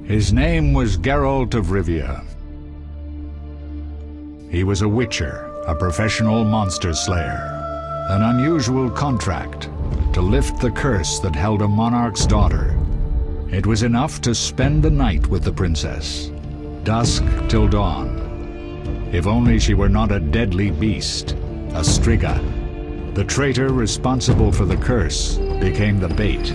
His name was Geralt of Rivia. He was a witcher, a professional monster slayer. An unusual contract to lift the curse that held a monarch's daughter. It was enough to spend the night with the princess, dusk till dawn. If only she were not a deadly beast, a striga. The traitor responsible for the curse became the bait.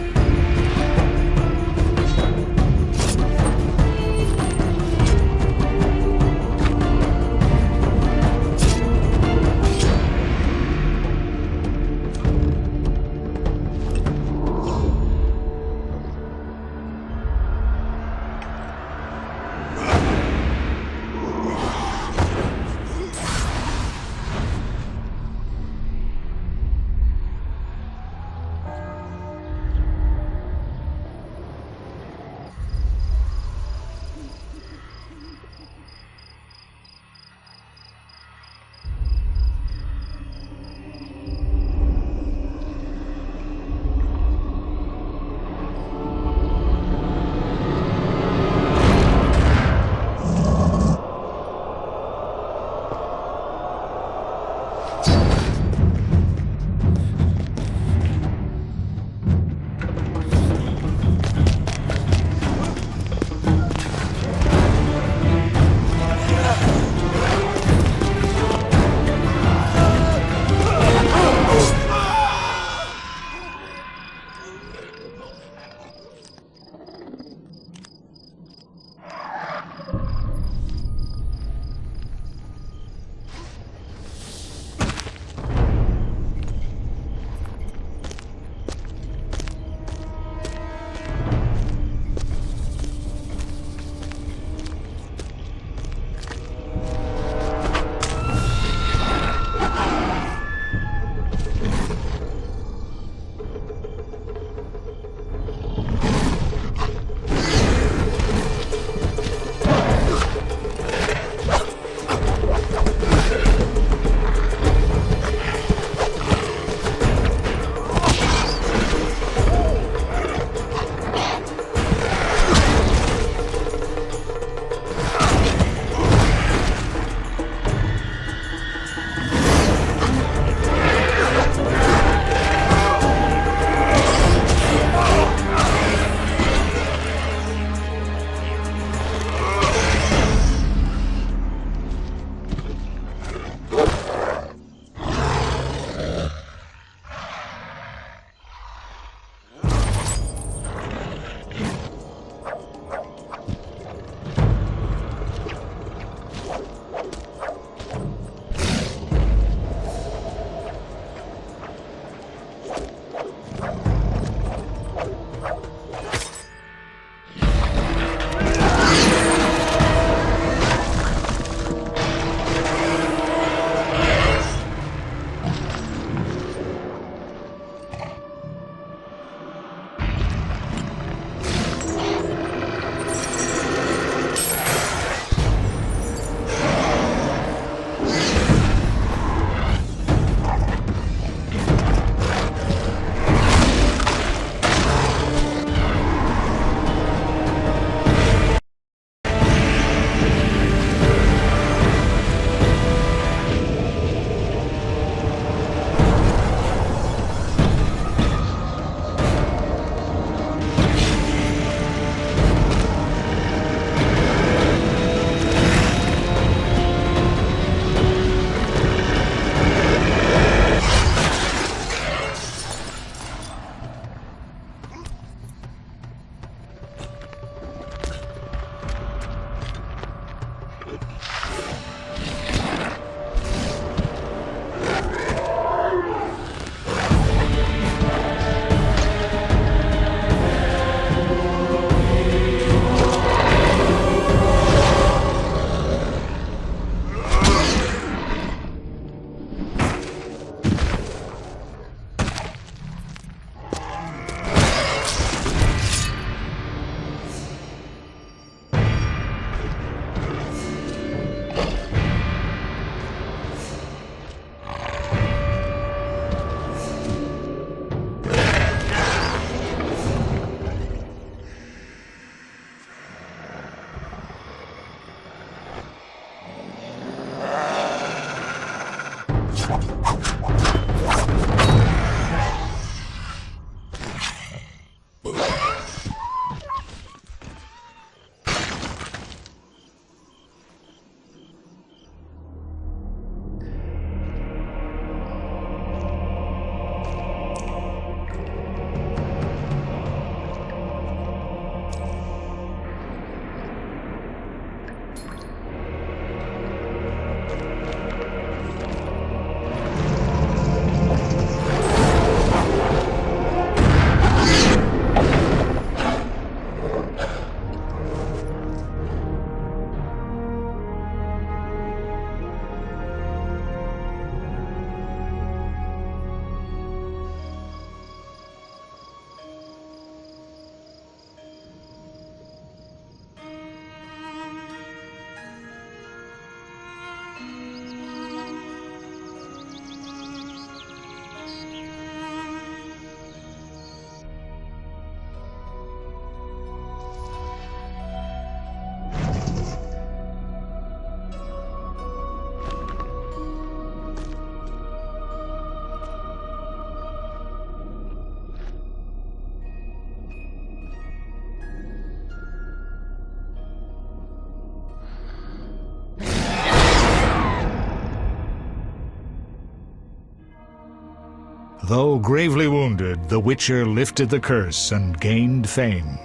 Though gravely wounded, the Witcher lifted the curse and gained fame.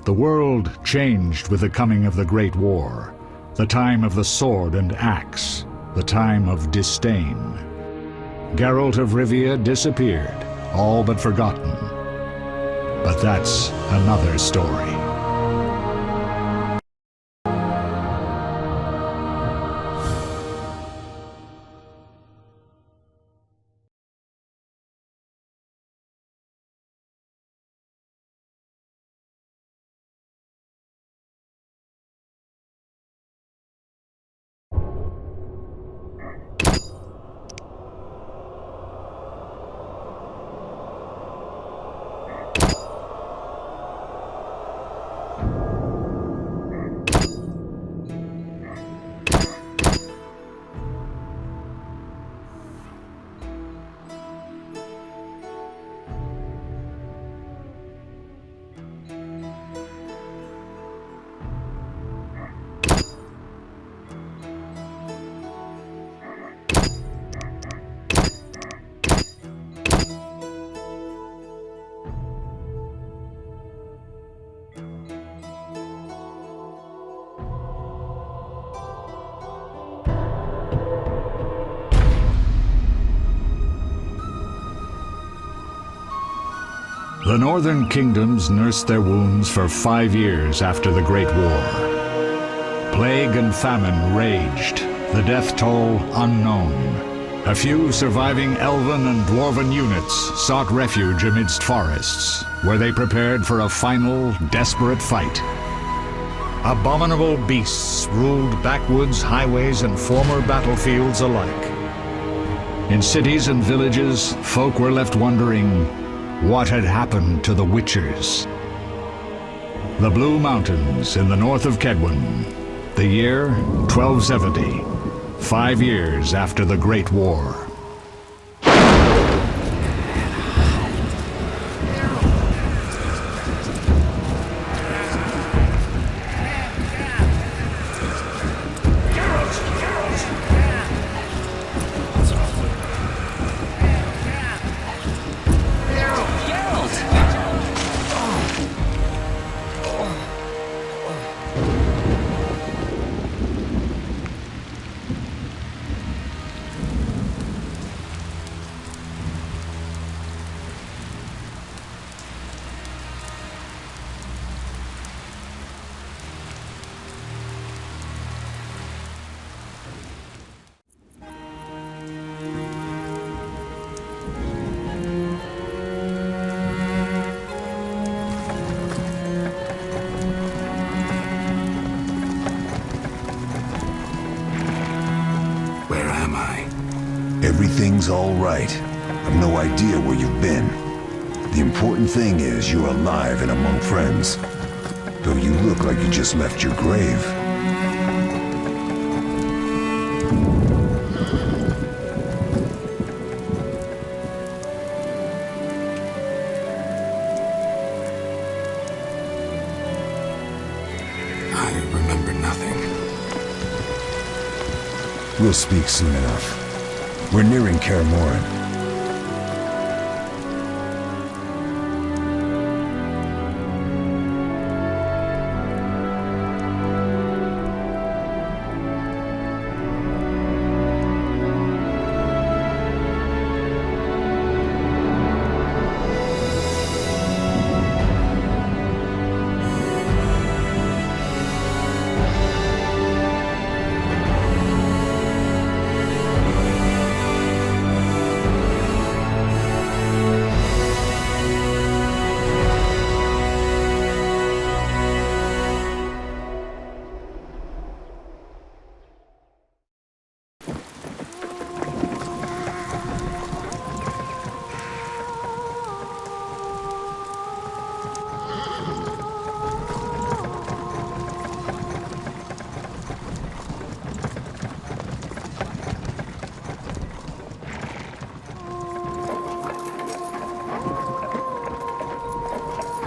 The world changed with the coming of the Great War, the time of the sword and axe, the time of disdain. Geralt of Rivia disappeared, all but forgotten. But that's another story. The northern kingdoms nursed their wounds for 5 years after the Great War. Plague and famine raged, the death toll unknown. A few surviving elven and dwarven units sought refuge amidst forests, where they prepared for a final, desperate fight. Abominable beasts ruled backwoods, highways, and former battlefields alike. In cities and villages, folk were left wondering, what had happened to the Witchers? The Blue Mountains in the north of Kedwen. The year 1270, 5 years after the Great War. Everything's all right. I've no idea where you've been. The important thing is you're alive and among friends. Though you look like you just left your grave. nothing. We'll speak soon enough. We're nearing Kaer Morhen.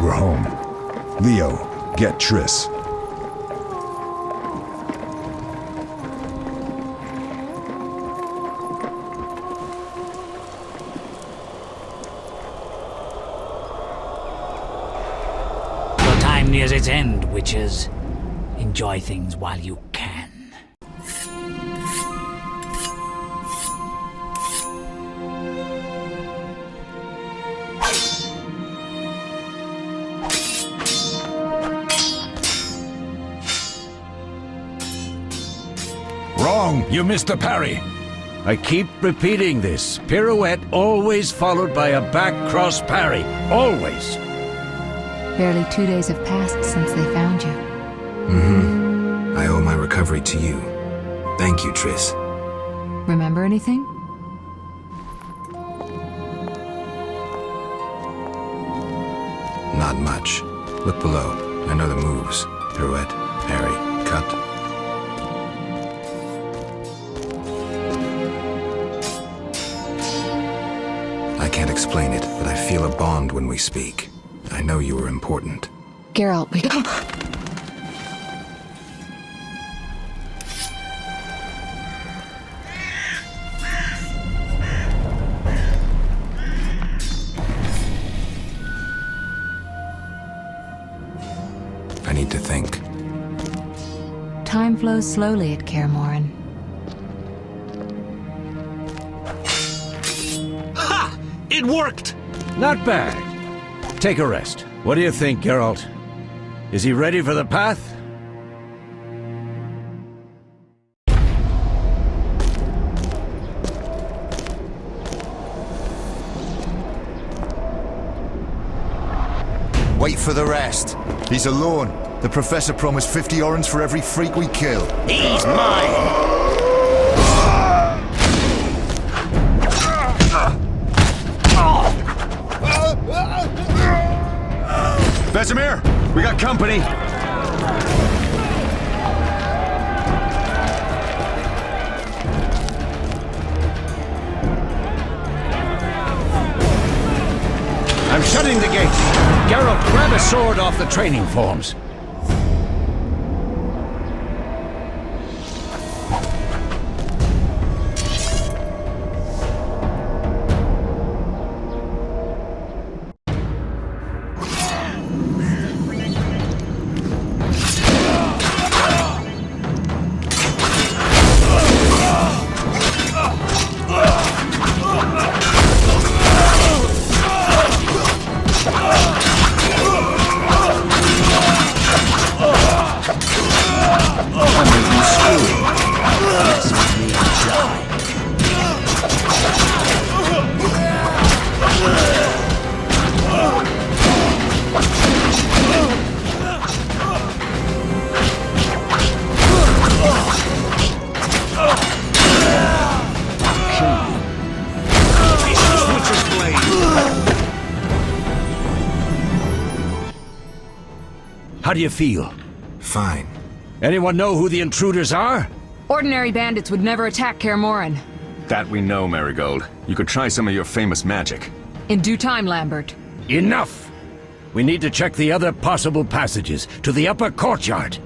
We're home. Leo, get Triss. Your time nears its end, witches. Enjoy things while you can. Wrong! You missed the parry! I keep repeating this. Pirouette always followed by a back cross parry. Always! Barely 2 days have passed since they found you. I owe my recovery to you. Thank you, Triss. Remember anything? Not much. Look below. I know the moves. Pirouette, parry, cut. I can't explain it, but I feel a bond when we speak. I know you were important. Geralt, we... I need to think. Time flows slowly at Kaer Morhen. Ha! It worked! Not bad. Take a rest. What do you think, Geralt? Is he ready for the path? Wait for the rest. He's alone. The Professor promised 50 orens for every freak we kill. He's mine! Vesemir! We got company! I'm shutting the gates. Geralt, grab a sword off the training forms. How do you feel? Fine. Anyone know who the intruders are? Ordinary bandits would never attack Kaer Morhen. That we know, Marigold. You could try some of your famous magic. In due time, Lambert. Enough! We need to check the other possible passages to the upper courtyard.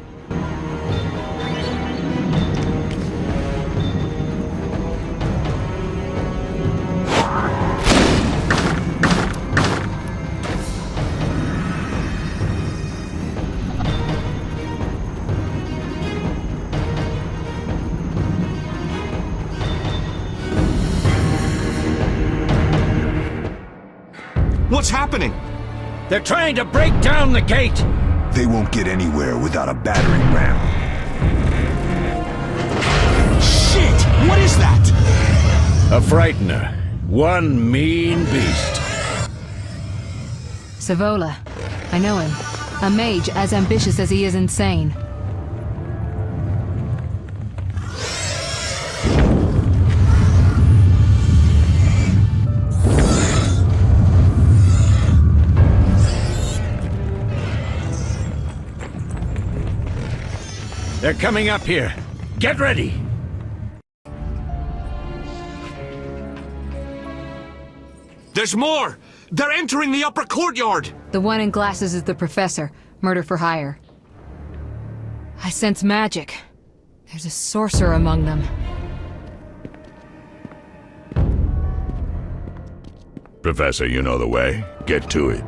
What's happening? They're trying to break down the gate! They won't get anywhere without a battering ram. Shit! What is that? A Frightener. One mean beast. Savola. I know him. A mage as ambitious as he is insane. They're coming up here. Get ready! There's more! They're entering the upper courtyard! The one in glasses is the professor. Murder for hire. I sense magic. There's a sorcerer among them. Professor, you know the way. Get to it.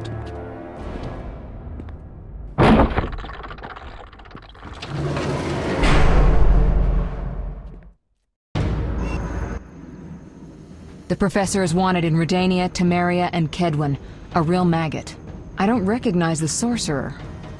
The professor is wanted in Redania, Temeria, and Kedwen. A real maggot. I don't recognize the sorcerer.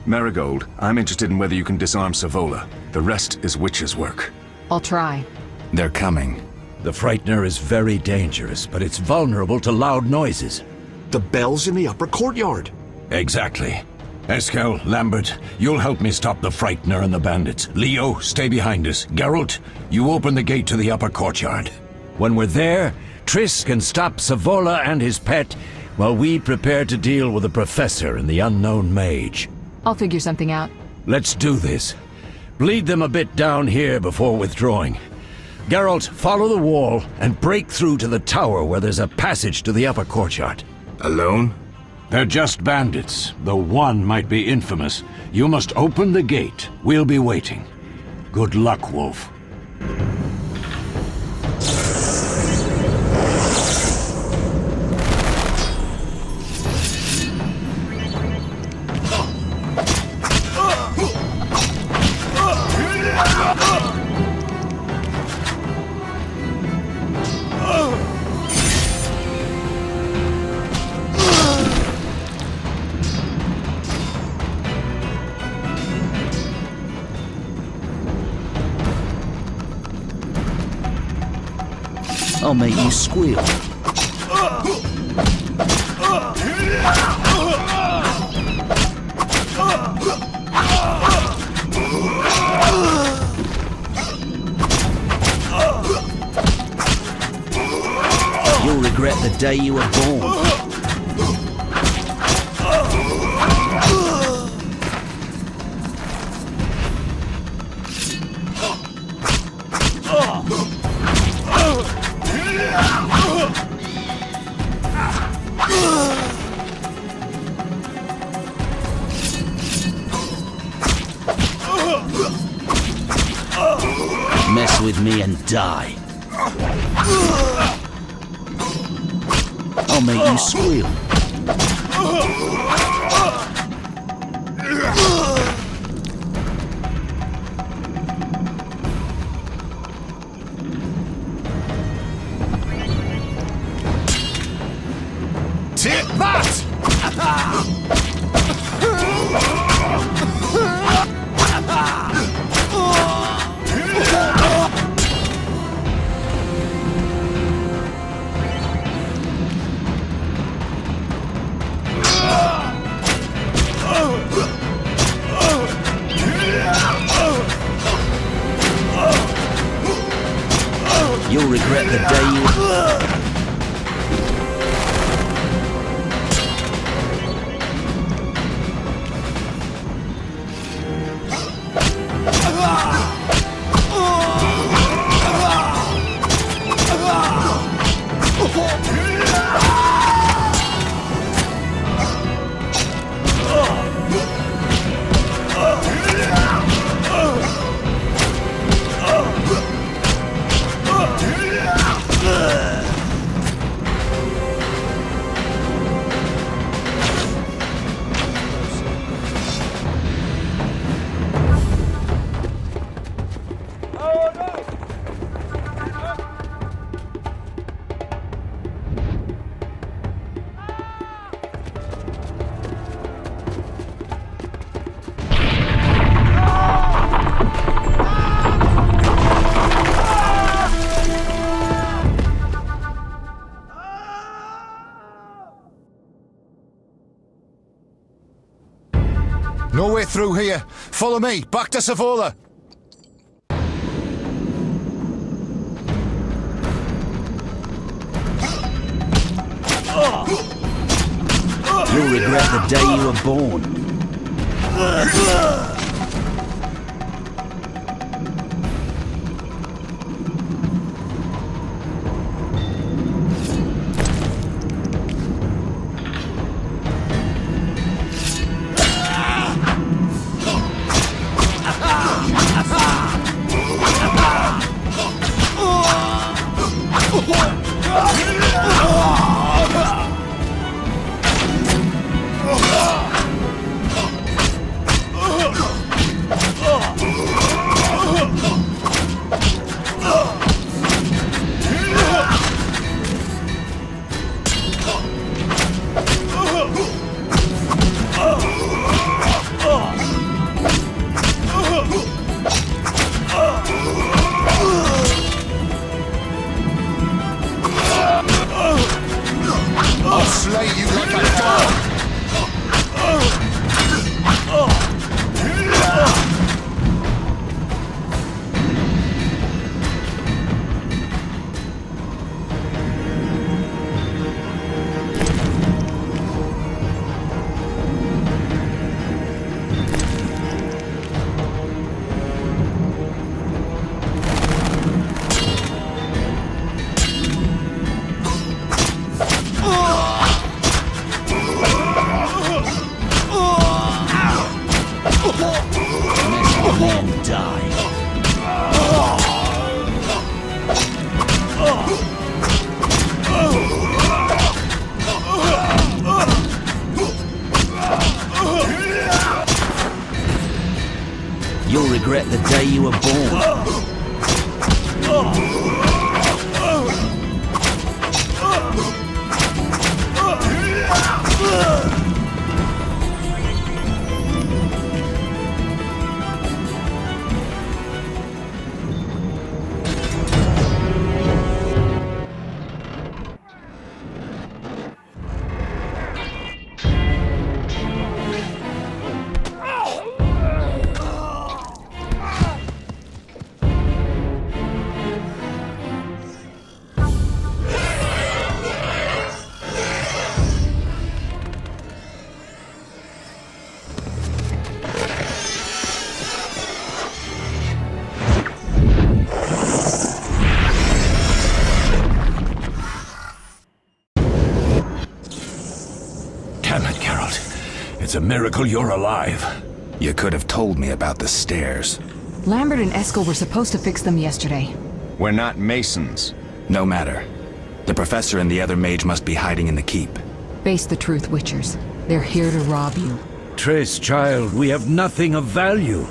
Marigold, I'm interested in whether you can disarm Savola. The rest is witch's work. I'll try. They're coming. The Frightener is very dangerous, but it's vulnerable to loud noises. The bell's in the upper courtyard. Exactly. Eskel, Lambert, you'll help me stop the Frightener and the bandits. Leo, stay behind us. Geralt, you open the gate to the upper courtyard. When we're there, Triss can stop Savola and his pet, while we prepare to deal with the Professor and the unknown mage. I'll figure something out. Let's do this. Bleed them a bit down here before withdrawing. Geralt, follow the wall and break through to the tower where there's a passage to the upper courtyard. Alone? They're just bandits, though one might be infamous. You must open the gate. We'll be waiting. Good luck, Wolf. I'll make you squeal. You'll regret the day you were born. Mess with me and die. I'll make you squeal. Take that! You'll regret the day you... No way through here. Follow me, back to Savola. You'll regret the day you were born. You'll regret the day you were born. It's a miracle you're alive. You could have told me about the stairs. Lambert and Eskel were supposed to fix them yesterday. We're not masons. No matter. The professor and the other mage must be hiding in the keep. Face the truth, Witchers. They're here to rob you. Triss, child, we have nothing of value.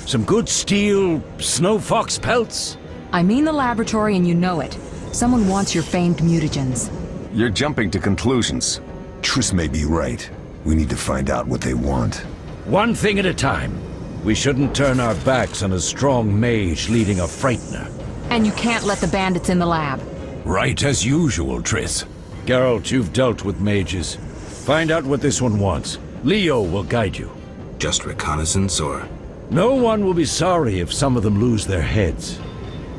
Some good steel, snow fox pelts. I mean the laboratory and you know it. Someone wants your famed mutagens. You're jumping to conclusions. Triss may be right. We need to find out what they want. One thing at a time. We shouldn't turn our backs on a strong mage leading a Frightener. And you can't let the bandits in the lab. Right as usual, Triss. Geralt, you've dealt with mages. Find out what this one wants. Leo will guide you. Just reconnaissance, or...? No one will be sorry if some of them lose their heads.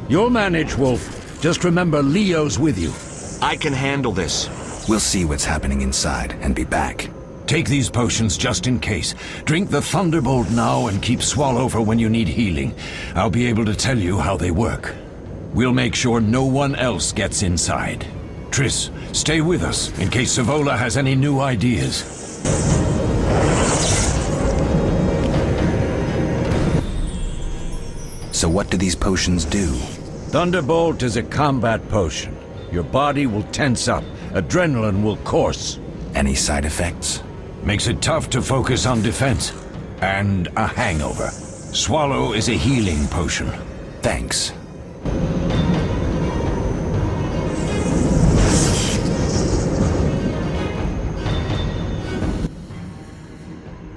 You'll manage, Wolf. Just remember Leo's with you. I can handle this. We'll see what's happening inside and be back. Take these potions just in case. Drink the Thunderbolt now and keep Swallow for when you need healing. I'll be able to tell you how they work. We'll make sure no one else gets inside. Triss, stay with us in case Savola has any new ideas. So what do these potions do? Thunderbolt is a combat potion. Your body will tense up, adrenaline will course. Any side effects? Makes it tough to focus on defense. And a hangover. Swallow is a healing potion. Thanks.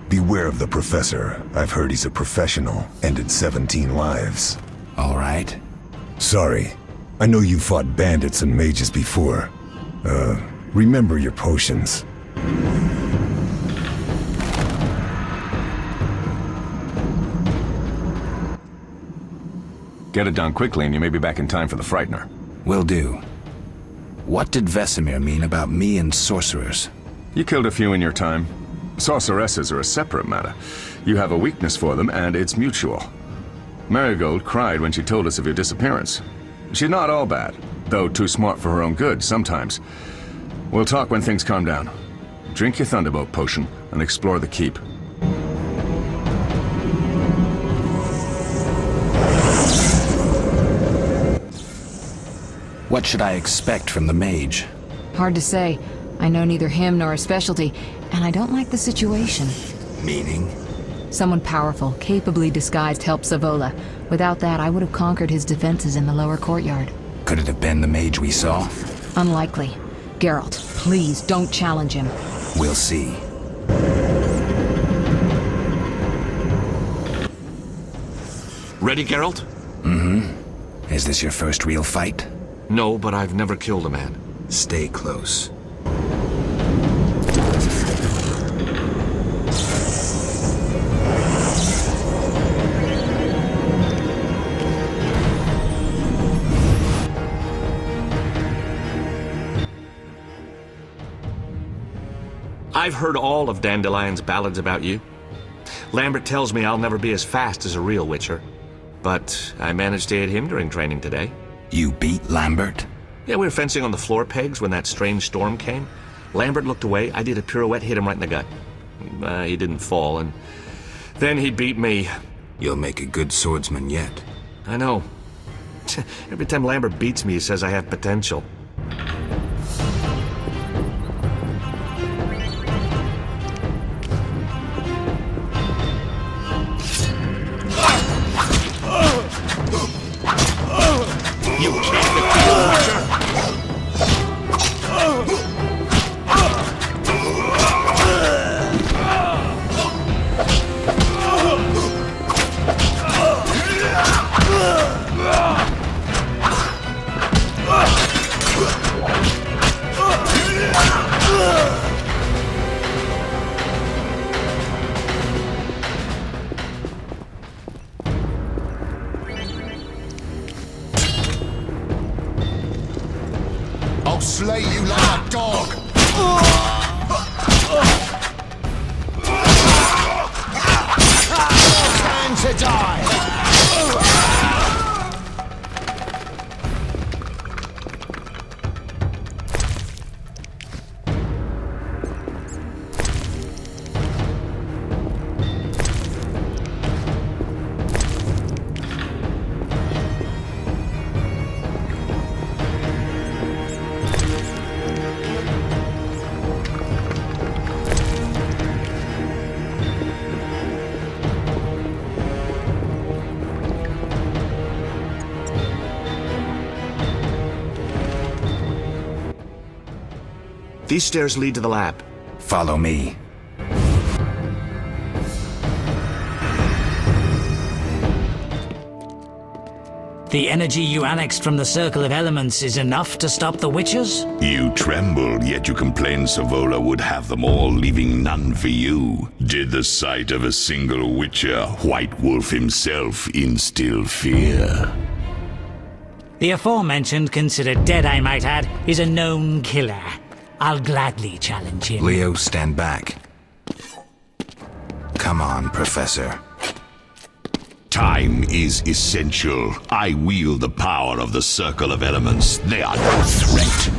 Beware of the professor. I've heard he's a professional. Ended 17 lives. All right. Sorry. I know you fought bandits and mages before. Remember your potions. Get it done quickly and you may be back in time for the Frightener. Will do. What did Vesemir mean about me and sorcerers? You killed a few in your time. Sorceresses are a separate matter. You have a weakness for them, and it's mutual. Marigold cried when she told us of your disappearance. She's not all bad, though too smart for her own good sometimes. We'll talk when things calm down. Drink your Thunderbolt potion and explore the keep. What should I expect from the mage? Hard to say. I know neither him nor his specialty, and I don't like the situation. Meaning? Someone powerful, capably disguised helped Savola. Without that, I would have conquered his defenses in the lower courtyard. Could it have been the mage we saw? Unlikely. Geralt, please don't challenge him. We'll see. Ready, Geralt? Mm-hmm. Is this your first real fight? No, but I've never killed a man. Stay close. I've heard all of Dandelion's ballads about you. Lambert tells me I'll never be as fast as a real Witcher. But I managed to hit him during training today. You beat Lambert? Yeah, we were fencing on the floor pegs when that strange storm came. Lambert looked away, I did a pirouette, hit him right in the gut. He didn't fall, and then he beat me. You'll make a good swordsman yet. I know. Every time Lambert beats me, he says I have potential. You can't defeat a Witcher! I'll slay you like a dog! Time to die! These stairs lead to the lab. Follow me. The energy you annexed from the Circle of Elements is enough to stop the Witchers? You trembled, yet you complained Savola would have them all, leaving none for you. Did the sight of a single Witcher, White Wolf himself, instill fear? The aforementioned, considered dead I might add, is a known killer. I'll gladly challenge him. Leo, stand back. Come on, Professor. Time is essential. I wield the power of the Circle of Elements. They are no threat.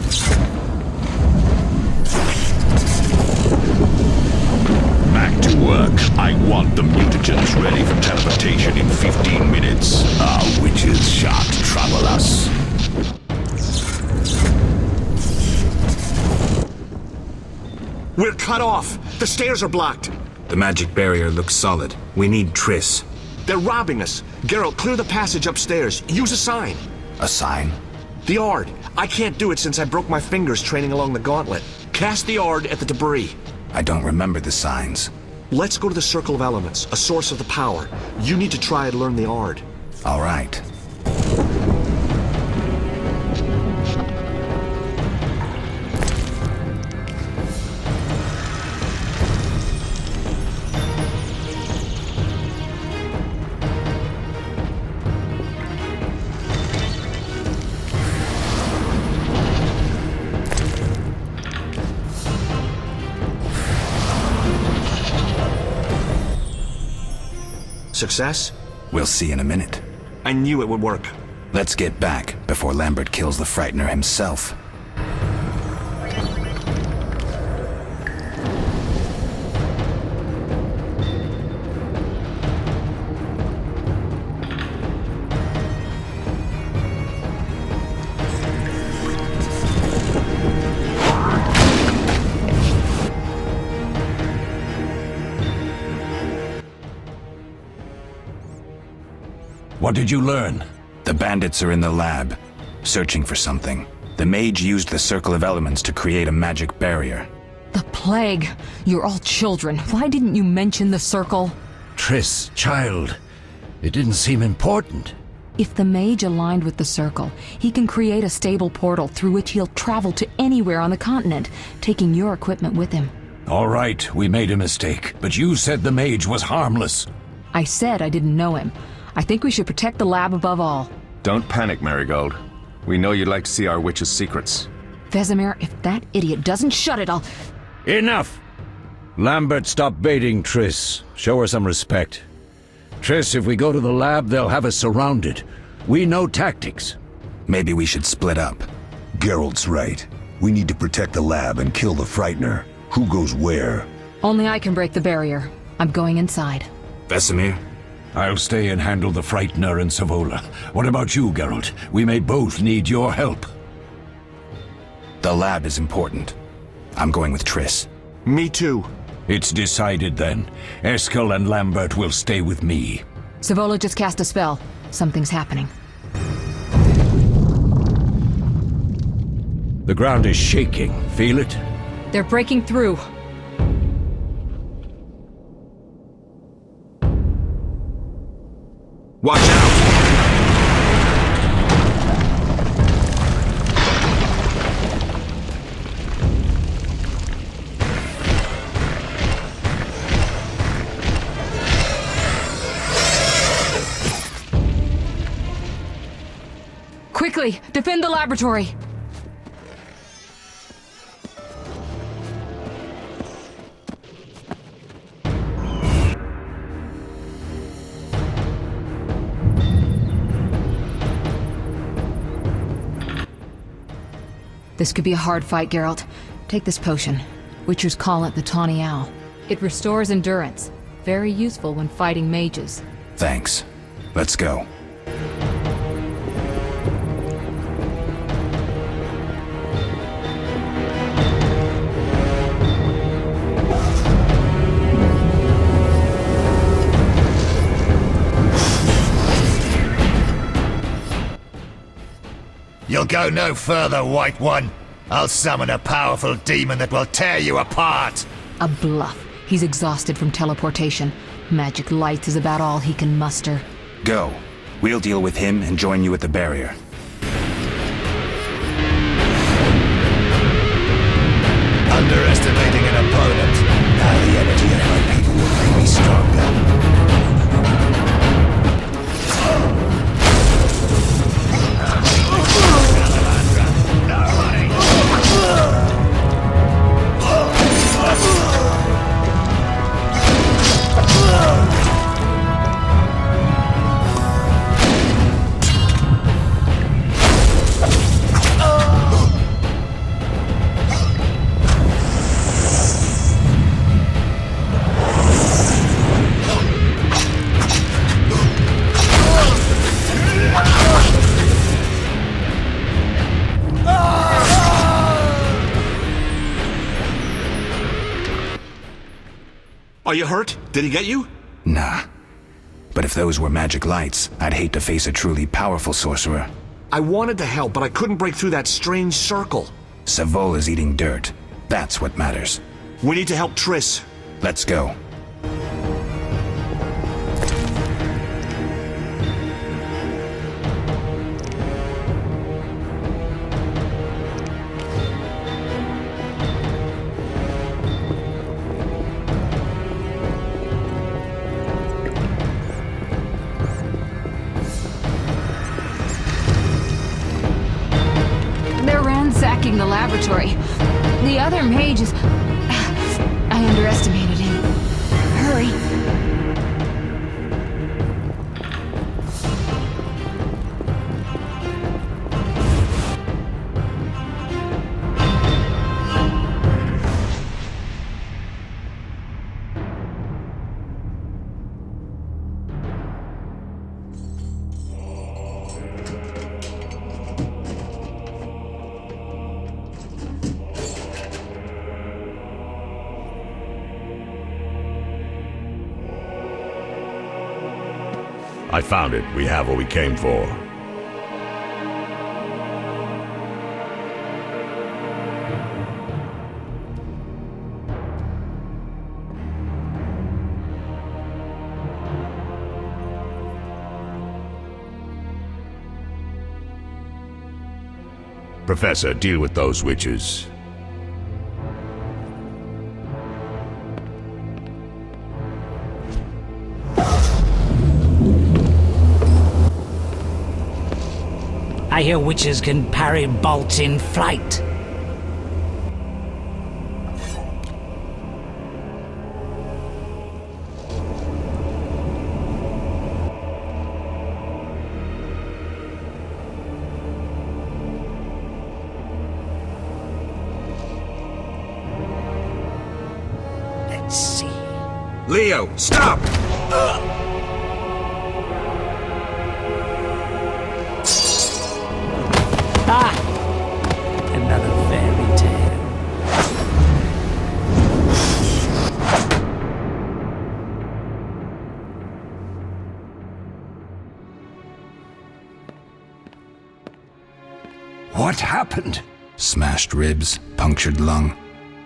Back to work. I want the mutagens ready for teleportation in 15 minutes. Our witches shan't trouble us. We're cut off! The stairs are blocked! The magic barrier looks solid. We need Triss. They're robbing us! Geralt, clear the passage upstairs. Use a sign. A sign? The Ard. I can't do it since I broke my fingers training along the gauntlet. Cast the Ard at the debris. I don't remember the signs. Let's go to the Circle of Elements, a source of the power. You need to try and learn the Ard. All right. Success? We'll see in a minute. I knew it would work. Let's get back before Lambert kills the Frightener himself. What did you learn? The bandits are in the lab, searching for something. The mage used the Circle of Elements to create a magic barrier. The plague! You're all children. Why didn't you mention the circle? Triss, child. It didn't seem important. If the mage aligned with the circle, he can create a stable portal through which he'll travel to anywhere on the continent, taking your equipment with him. All right, we made a mistake, but you said the mage was harmless. I said I didn't know him. I think we should protect the lab above all. Don't panic, Marigold. We know you'd like to see our witch's secrets. Vesemir, if that idiot doesn't shut it, I'll... Enough! Lambert, stop baiting Triss. Show her some respect. Triss, if we go to the lab, they'll have us surrounded. We know tactics. Maybe we should split up. Geralt's right. We need to protect the lab and kill the Frightener. Who goes where? Only I can break the barrier. I'm going inside. Vesemir? I'll stay and handle the Frightener and Savola. What about you, Geralt? We may both need your help. The lab is important. I'm going with Triss. Me too. It's decided then. Eskel and Lambert will stay with me. Savola just cast a spell. Something's happening. The ground is shaking. Feel it? They're breaking through. Watch out! Quickly, defend the laboratory! This could be a hard fight, Geralt. Take this potion. Witchers call it the Tawny Owl. It restores endurance. Very useful when fighting mages. Thanks. Let's go. You'll go no further, White One. I'll summon a powerful demon that will tear you apart. A bluff. He's exhausted from teleportation. Magic light is about all he can muster. Go. We'll deal with him and join you at the barrier. Underestimating an opponent. Now the energy of my people will make me stronger. Are you hurt? Did he get you? Nah. But if those were magic lights, I'd hate to face a truly powerful sorcerer. I wanted to help, but I couldn't break through that strange circle. Savola's eating dirt. That's what matters. We need to help Triss. Let's go. The laboratory. The other mage is... I underestimated him. Hurry. I found it. We have what we came for. Professor, deal with those witches. I hear witches can parry bolts in flight. Let's see. Leo, stop! Another fairy tale. What happened? Smashed ribs, punctured lung.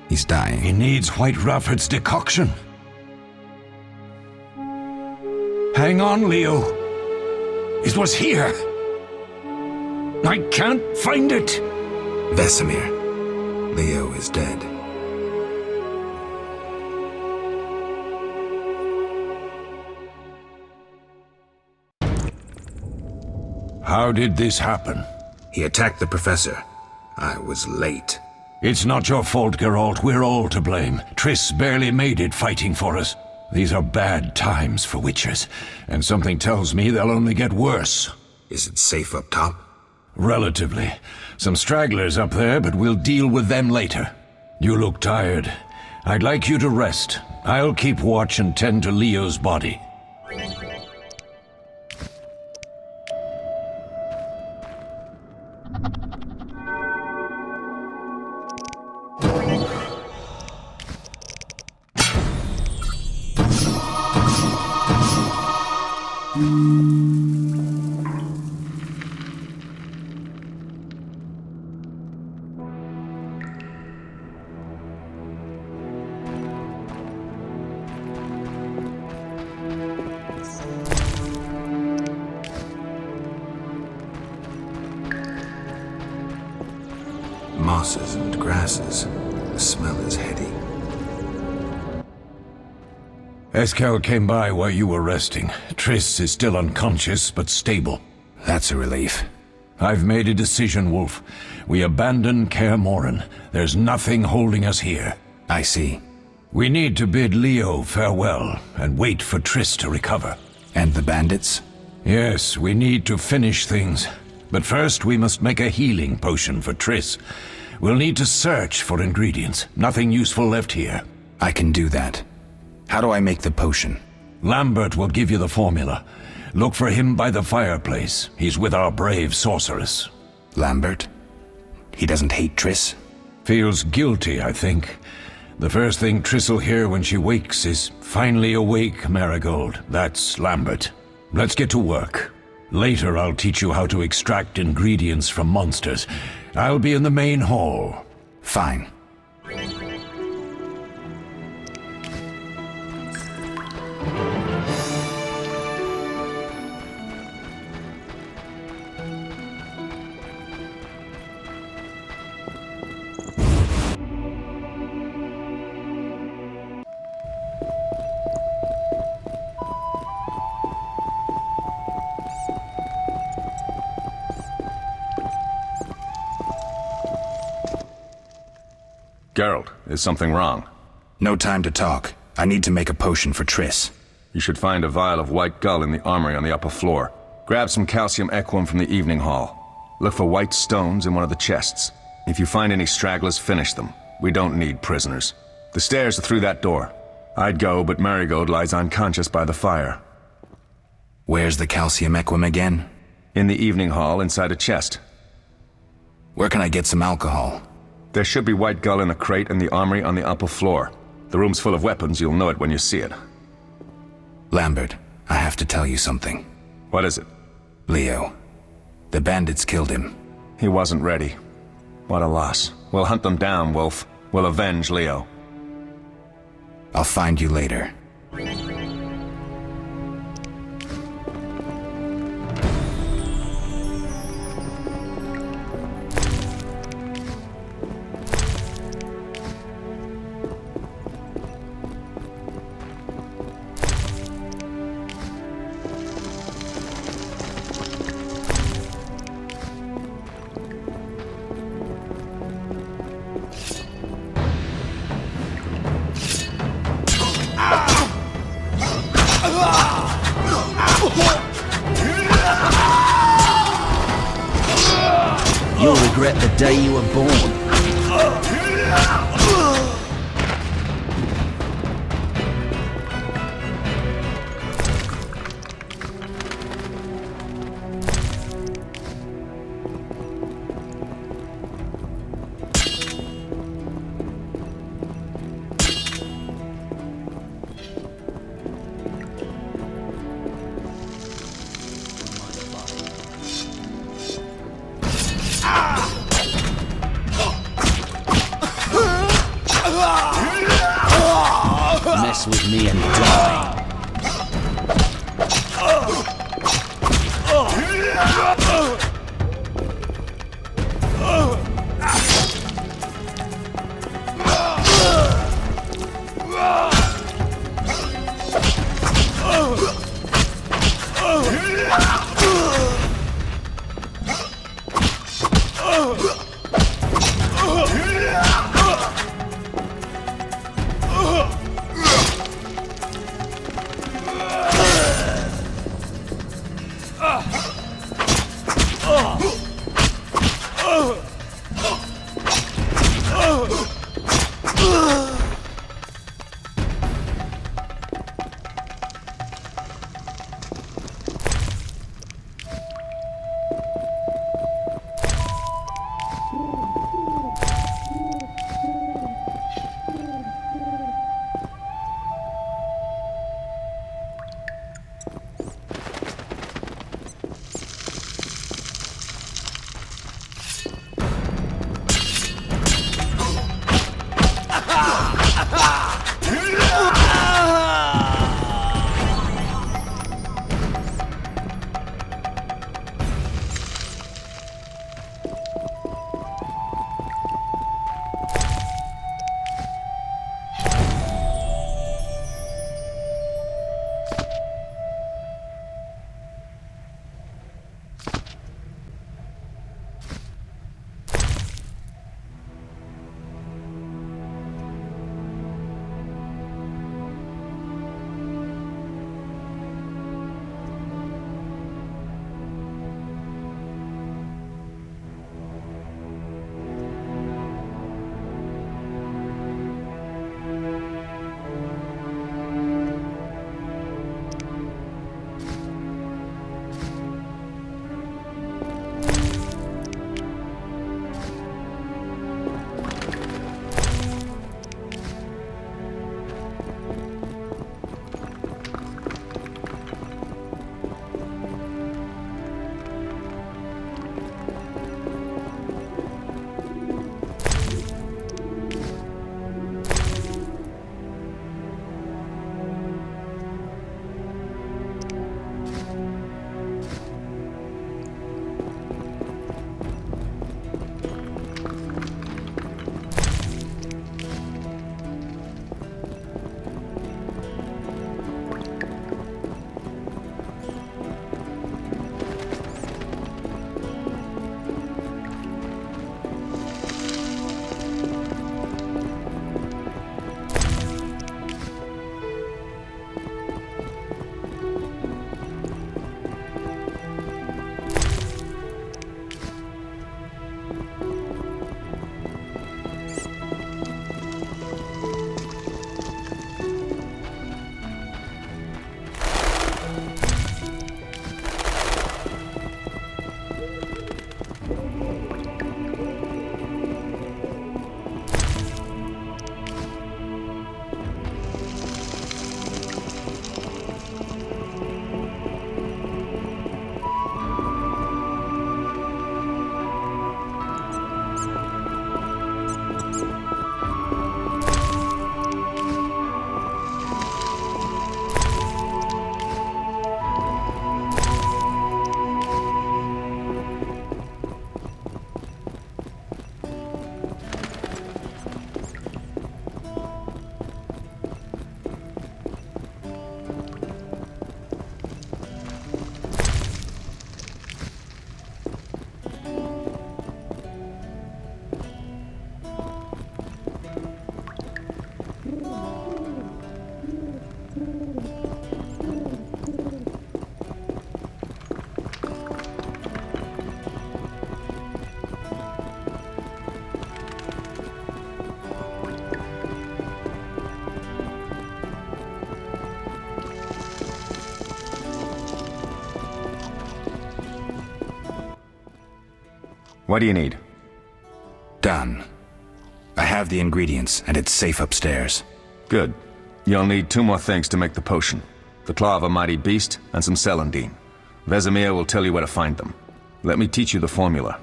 He's dying. He needs White Rafford's decoction. Hang on, Leo. It was here. I can't find it. Vesemir. Leo is dead. How did this happen? He attacked the professor. I was late. It's not your fault, Geralt. We're all to blame. Triss barely made it fighting for us. These are bad times for witchers, and something tells me they'll only get worse. Is it safe up top? Relatively. Some stragglers up there, but we'll deal with them later. You look tired. I'd like you to rest. I'll keep watch and tend to Leo's body. Mosses and grasses. The smell is heady. Eskel came by while you were resting. Triss is still unconscious, but stable. That's a relief. I've made a decision, Wolf. We abandon Kaer Morhen. There's nothing holding us here. I see. We need to bid Leo farewell and wait for Triss to recover. And the bandits? Yes, we need to finish things. But first we must make a healing potion for Triss. We'll need to search for ingredients. Nothing useful left here. I can do that. How do I make the potion? Lambert will give you the formula. Look for him by the fireplace. He's with our brave sorceress. Lambert? He doesn't hate Triss? Feels guilty, I think. The first thing Triss will hear when she wakes is, "Finally awake, Marigold." That's Lambert. Let's get to work. Later I'll teach you how to extract ingredients from monsters. I'll be in the main hall. Fine. Geralt, is something wrong? No time to talk. I need to make a potion for Triss. You should find a vial of white gull in the armory on the upper floor. Grab some calcium equum from the evening hall. Look for white stones in one of the chests. If you find any stragglers, finish them. We don't need prisoners. The stairs are through that door. I'd go, but Marigold lies unconscious by the fire. Where's the calcium equum again? In the evening hall, inside a chest. Where can I get some alcohol? There should be white gull in a crate in the armory on the upper floor. The room's full of weapons, you'll know it when you see it. Lambert, I have to tell you something. What is it? Leo. The bandits killed him. He wasn't ready. What a loss. We'll hunt them down, Wolf. We'll avenge Leo. I'll find you later. You'll regret the day you were born. Mess with me and die. What do you need? Done. I have the ingredients, and it's safe upstairs. Good. You'll need 2 more things to make the potion. The claw of a mighty beast, and some celandine. Vesemir will tell you where to find them. Let me teach you the formula.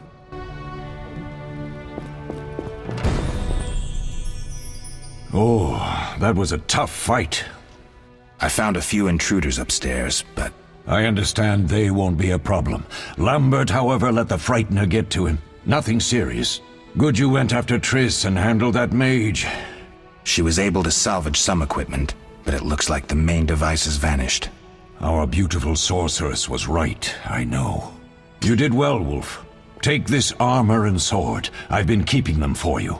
Oh, that was a tough fight. I found a few intruders upstairs, but... I understand they won't be a problem. Lambert, however, let the Frightener get to him. Nothing serious. Good you went after Triss and handled that mage. She was able to salvage some equipment, but it looks like the main device has vanished. Our beautiful sorceress was right, I know. You did well, Wolf. Take this armor and sword. I've been keeping them for you.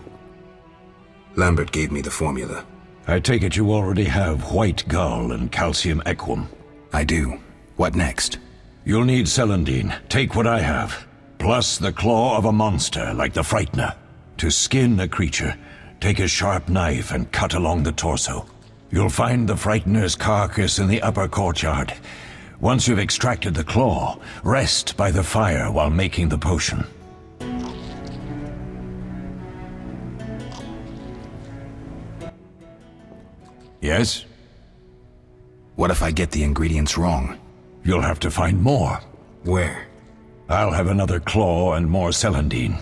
Lambert gave me the formula. I take it you already have white gull and calcium equum. I do. What next? You'll need celandine. Take what I have. Plus the claw of a monster like the Frightener. To skin a creature, take a sharp knife and cut along the torso. You'll find the Frightener's carcass in the upper courtyard. Once you've extracted the claw, rest by the fire while making the potion. Yes? What if I get the ingredients wrong? You'll have to find more. Where? I'll have another claw and more celandine.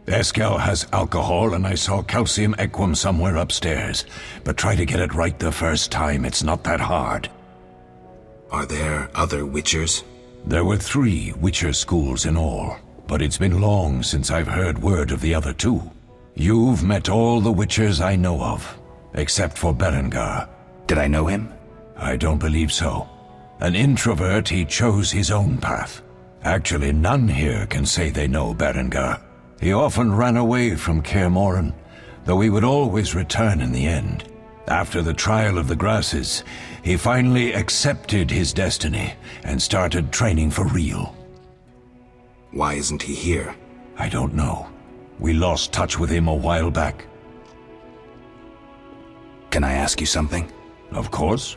Eskel has alcohol, and I saw calcium equum somewhere upstairs. But try to get it right the first time, it's not that hard. Are there other Witchers? There were 3 Witcher schools in all, but it's been long since I've heard word of the other 2. You've met all the Witchers I know of, except for Berengar. Did I know him? I don't believe so. An introvert, he chose his own path. Actually, none here can say they know Berengar. He often ran away from Kaer Morhen, though he would always return in the end. After the trial of the grasses, he finally accepted his destiny and started training for real. Why isn't he here? I don't know. We lost touch with him a while back. Can I ask you something? Of course.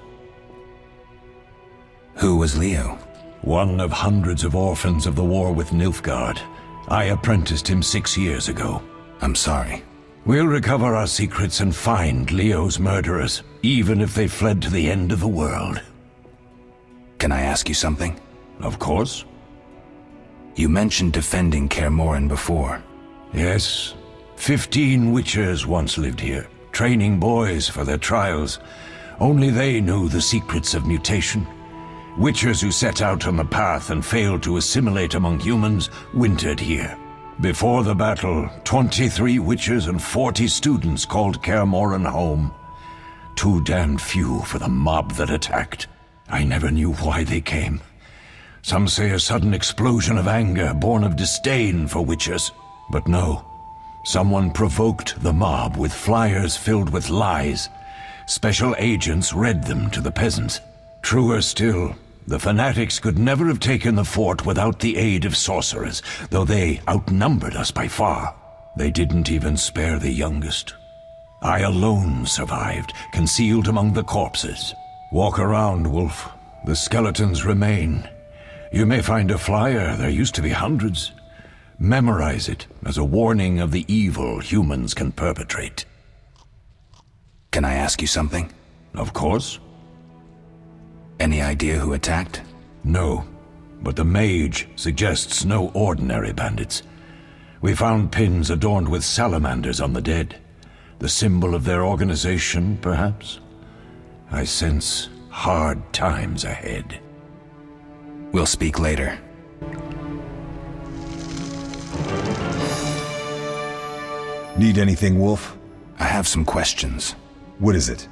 Who was Leo? One of hundreds of orphans of the war with Nilfgaard. I apprenticed him 6 years ago. I'm sorry. We'll recover our secrets and find Leo's murderers, even if they fled to the end of the world. Can I ask you something? Of course. You mentioned defending Kaer Morhen before. Yes. 15 Witchers once lived here, training boys for their trials. Only they knew the secrets of mutation. Witchers who set out on the path and failed to assimilate among humans wintered here. Before the battle, 23 Witchers and 40 students called Kaer Morhen home. Too damned few for the mob that attacked. I never knew why they came. Some say a sudden explosion of anger born of disdain for Witchers. But no. Someone provoked the mob with flyers filled with lies. Special agents read them to the peasants. Truer still, the fanatics could never have taken the fort without the aid of sorcerers, though they outnumbered us by far. They didn't even spare the youngest. I alone survived, concealed among the corpses. Walk around, Wolf. The skeletons remain. You may find a flyer, there used to be hundreds. Memorize it as a warning of the evil humans can perpetrate. Can I ask you something? Of course. Any idea who attacked? No, but the mage suggests no ordinary bandits. We found pins adorned with salamanders on the dead. The symbol of their organization, perhaps? I sense hard times ahead. We'll speak later. Need anything, Wolf? I have some questions. What is it?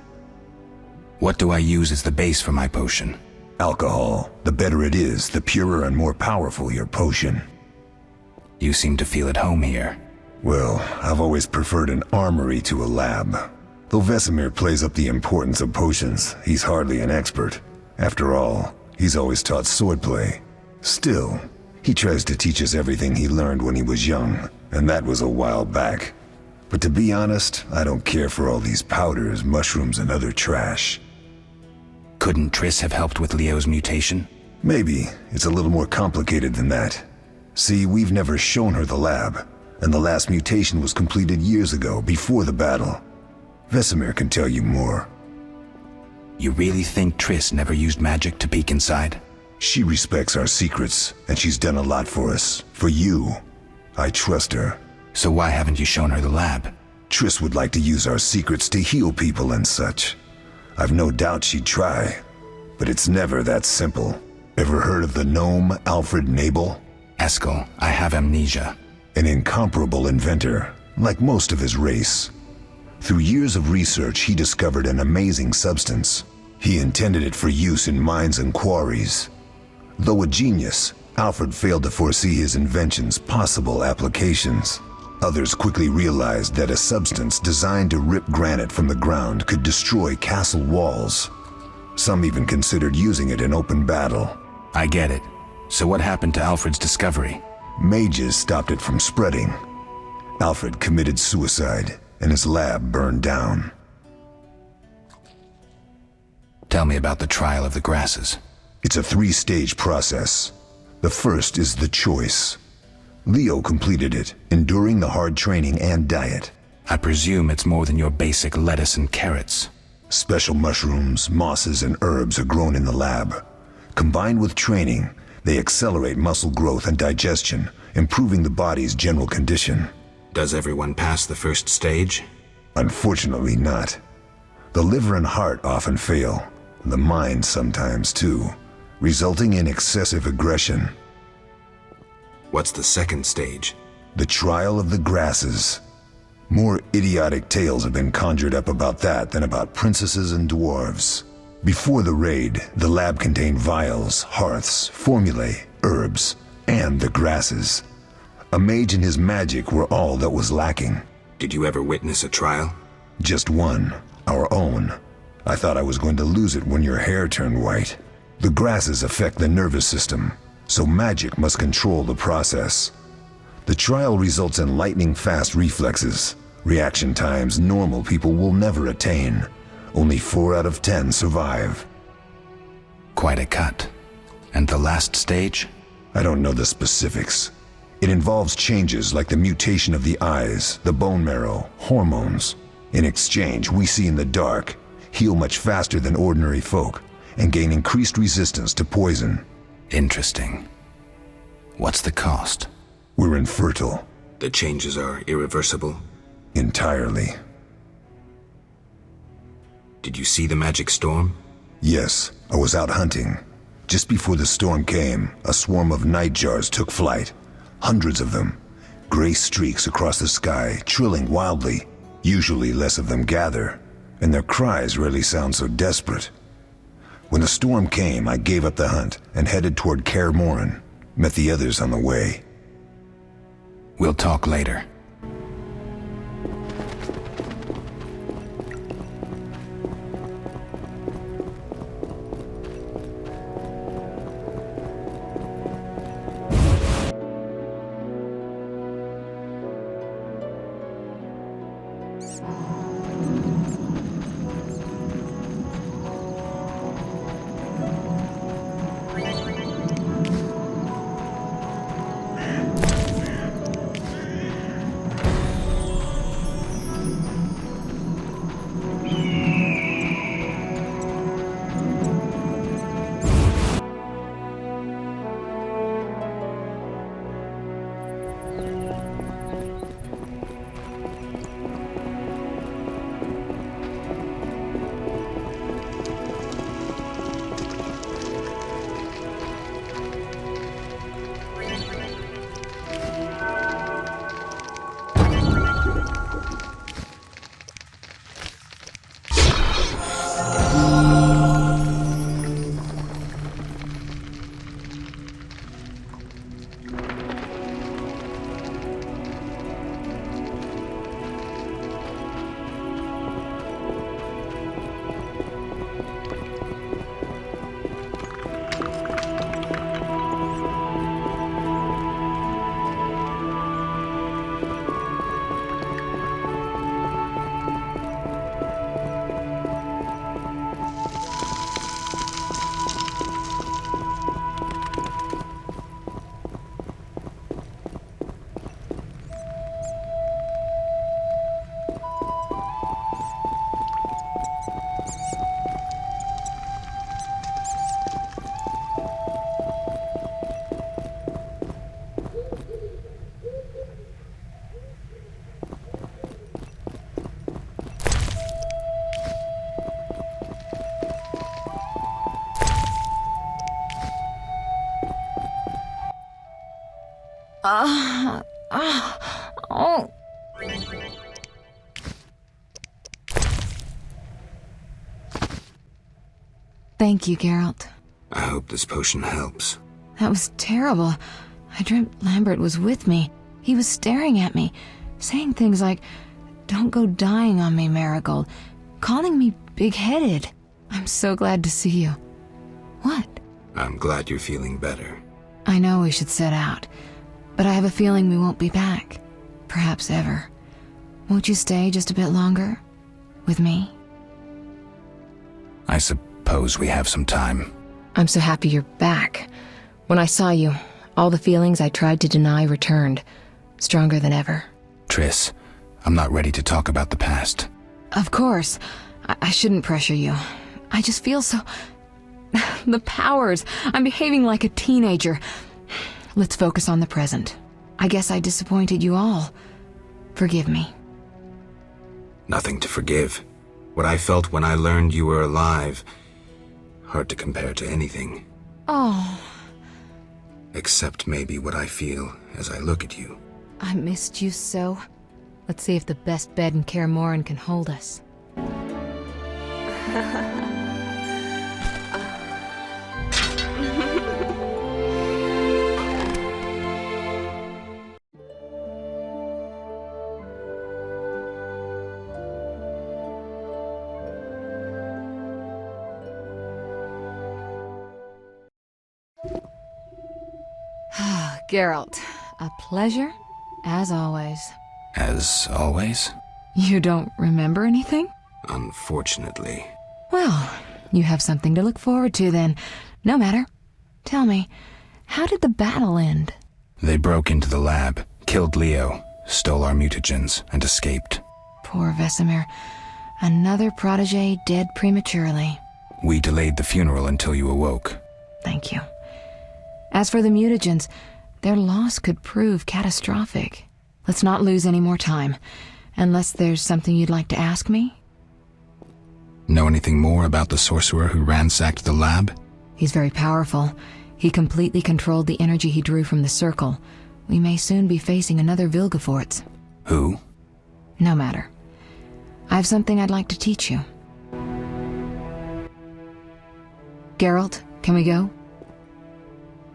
What do I use as the base for my potion? Alcohol. The better it is, the purer and more powerful your potion. You seem to feel at home here. Well, I've always preferred an armory to a lab. Though Vesemir plays up the importance of potions, he's hardly an expert. After all, he's always taught swordplay. Still, he tries to teach us everything he learned when he was young, and that was a while back. But to be honest, I don't care for all these powders, mushrooms, and other trash. Couldn't Triss have helped with Leo's mutation? Maybe. It's a little more complicated than that. See, we've never shown her the lab, and the last mutation was completed years ago, before the battle. Vesemir can tell you more. You really think Triss never used magic to peek inside? She respects our secrets, and she's done a lot for us. For you. I trust her. So why haven't you shown her the lab? Triss would like to use our secrets to heal people and such. I've no doubt she'd try, but it's never that simple. Ever heard of the gnome Alfred Nabel? Eskel, I have amnesia. An incomparable inventor, like most of his race. Through years of research, he discovered an amazing substance. He intended it for use in mines and quarries. Though a genius, Alfred failed to foresee his invention's possible applications. Others quickly realized that a substance designed to rip granite from the ground could destroy castle walls. Some even considered using it in open battle. I get it. So what happened to Alfred's discovery? Mages stopped it from spreading. Alfred committed suicide, and his lab burned down. Tell me about the trial of the grasses. It's a 3-stage process. The first is the choice. Leo completed it, enduring the hard training and diet. I presume it's more than your basic lettuce and carrots. Special mushrooms, mosses, and herbs are grown in the lab. Combined with training, they accelerate muscle growth and digestion, improving the body's general condition. Does everyone pass the first stage? Unfortunately not. The liver and heart often fail, the mind sometimes too, resulting in excessive aggression. What's the second stage? The trial of the grasses. More idiotic tales have been conjured up about that than about princesses and dwarves. Before the raid, the lab contained vials, hearths, formulae, herbs, and the grasses. A mage and his magic were all that was lacking. Did you ever witness a trial? Just one, our own. I thought I was going to lose it when your hair turned white. The grasses affect the nervous system, so magic must control the process. The trial results in lightning-fast reflexes, reaction times normal people will never attain. Only 4 out of 10 survive. Quite a cut. And the last stage? I don't know the specifics. It involves changes like the mutation of the eyes, the bone marrow, hormones. In exchange, we see in the dark, heal much faster than ordinary folk, and gain increased resistance to poison. Interesting. What's the cost? We're infertile. The changes are irreversible? Entirely. Did you see the magic storm? Yes, I was out hunting. Just before the storm came, a swarm of nightjars took flight. Hundreds of them. Gray streaks across the sky, trilling wildly. Usually less of them gather, and their cries rarely sound so desperate. When the storm came, I gave up the hunt and headed toward Kaer Morhen. Met the others on the way. We'll talk later. Oh. Thank you, Geralt. I hope this potion helps. That was terrible. I dreamt Lambert was with me. He was staring at me, saying things like, "Don't go dying on me, Marigold," calling me big-headed. I'm so glad to see you. What? I'm glad you're feeling better. I know we should set out, but I have a feeling we won't be back. Perhaps ever. Won't you stay just a bit longer? With me? I suppose we have some time. I'm so happy you're back. When I saw you, all the feelings I tried to deny returned, stronger than ever. Triss, I'm not ready to talk about the past. Of course. I shouldn't pressure you. I just feel so... The powers. I'm behaving like a teenager. Let's focus on the present. I guess I disappointed you all. Forgive me. Nothing to forgive. What I felt when I learned you were alive, hard to compare to anything. Oh. Except maybe what I feel as I look at you. I missed you so. Let's see if the best bed in Kaer Morhen can hold us. Geralt, a pleasure, as always. As always? You don't remember anything? Unfortunately. Well, you have something to look forward to then. No matter. Tell me, how did the battle end? They broke into the lab, killed Leo, stole our mutagens, and escaped. Poor Vesemir. Another protege dead prematurely. We delayed the funeral until you awoke. Thank you. As for the mutagens, their loss could prove catastrophic. Let's not lose any more time. Unless there's something you'd like to ask me? Know anything more about the sorcerer who ransacked the lab? He's very powerful. He completely controlled the energy he drew from the circle. We may soon be facing another Vilgefortz. Who? No matter. I have something I'd like to teach you. Geralt, can we go?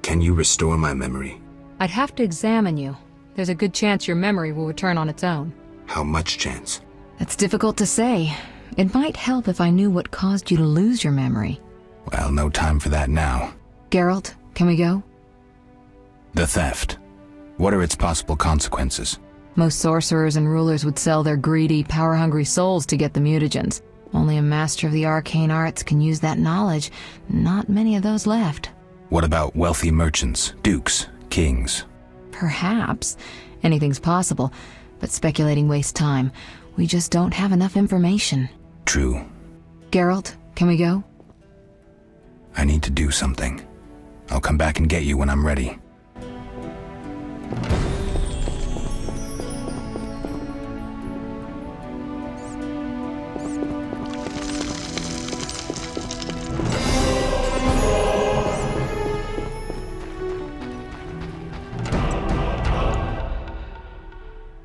Can you restore my memory? I'd have to examine you. There's a good chance your memory will return on its own. How much chance? That's difficult to say. It might help if I knew what caused you to lose your memory. Well, no time for that now. Geralt, can we go? The theft. What are its possible consequences? Most sorcerers and rulers would sell their greedy, power-hungry souls to get the mutagens. Only a master of the arcane arts can use that knowledge. Not many of those left. What about wealthy merchants, dukes, kings? Perhaps. Anything's possible, but speculating wastes time. We just don't have enough information. True. Geralt, can we go? I need to do something. I'll come back and get you when I'm ready.